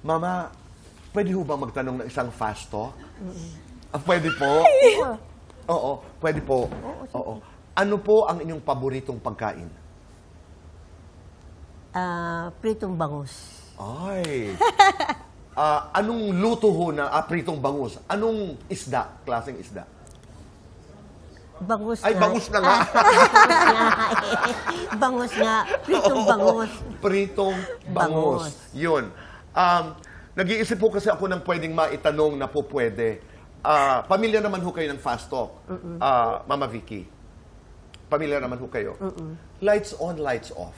Mama, pwede ho ba magtanong ng isang fast talk? Pwede po? Oo, pwede po. Oo. Ano po ang inyong paboritong pagkain? Pritong bangus. Ay. Anong luto ho na pritong bangus? Anong isda? Klaseng isda? Bangus Ay, nga. bangus na nga. Bangus nga. Pritong bangus. Pritong bangus. Bangus. Yun. Nag-iisip po kasi ako ng pwedeng maitanong na po pwede. Pamilya naman ho kayo ng fast talk. Mama Vicky. Pamilya naman ho kayo. Lights on, lights off.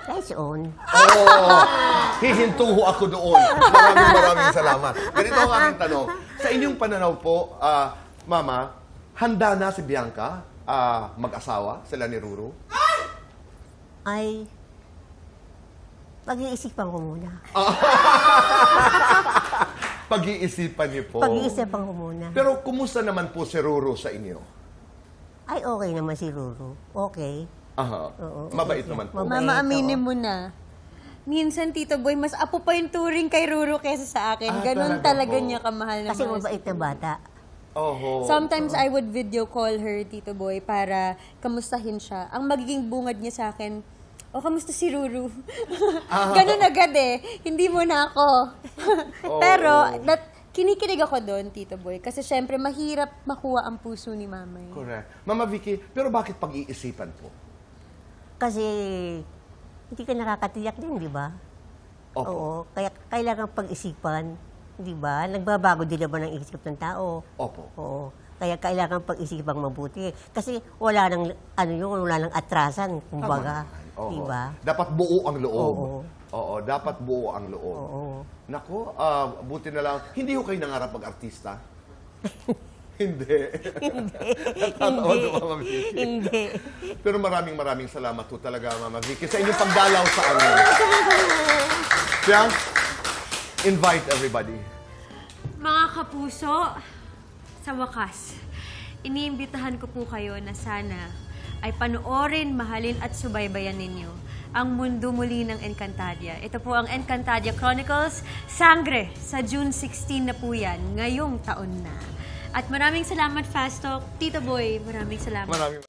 Lights on. Hihinto ho ako doon. Maraming salamat. Ganito ang aking tanong. Sa inyong pananaw po, Mama, handa na si Bianca mag-asawa, sila ni Ruru? Ay, pag-iisipan ko muna. Pag-iisipan niyo po. Pag-iisipan ko muna. Pero kumusta naman po si Ruru sa inyo? Ay, okay naman si Ruru. Okay. Aha. Oo, Mabait okay. naman po. Mabait. Mama, aminin mo na. Minsan, Tito Boy, mas apo pa yung turing kay Ruru kaysa sa akin. Ganon talaga talaga po. niya kamahal na Kasi mahal mabait na bata. Oho. Sometimes I would video call her, Tito Boy, para kamustahin siya. Ang magiging bungad niya sa akin, kamusta si Ruru? Ganon agad eh. Hindi mo na ako. Pero, kinikilig ako doon, Tito Boy. Kasi syempre, mahirap makuha ang puso ni Mama. Correct. Mama Vicky, pero bakit pag-iisipan po? Kasi hindi ka nakakatiyak din, di ba? Opo. Oo. Kaya kailangan pag-isipan, di ba? Nagbabago din naman ang isip ng tao. Opo. Oo. Kaya kailangan pag-isipan mabuti. Kasi wala nang, wala nang atrasan, kumbaga. Oo. Di ba? Dapat buo ang loob. Oo. Oo, dapat buo ang loob. Oo. Nako, buti na lang. Hindi ho kayo nangarap mag-artista? Hindi. Natatawa si Mama Vicky. Hindi. Pero maraming salamat po talaga, Mama Vicky, sa inyong pagdalaw sa amin. Kaya, invite everybody. Mga kapuso, sa wakas, iniimbitahan ko po kayo na sana ay panoorin, mahalin at subaybayan ninyo ang mundo muli ng Encantadia. Ito po ang Encantadia Chronicles, Sangre, sa June 16 na po yan, ngayong taon na. At maraming salamat, Fast Talk. Tito Boy, maraming salamat. Maraming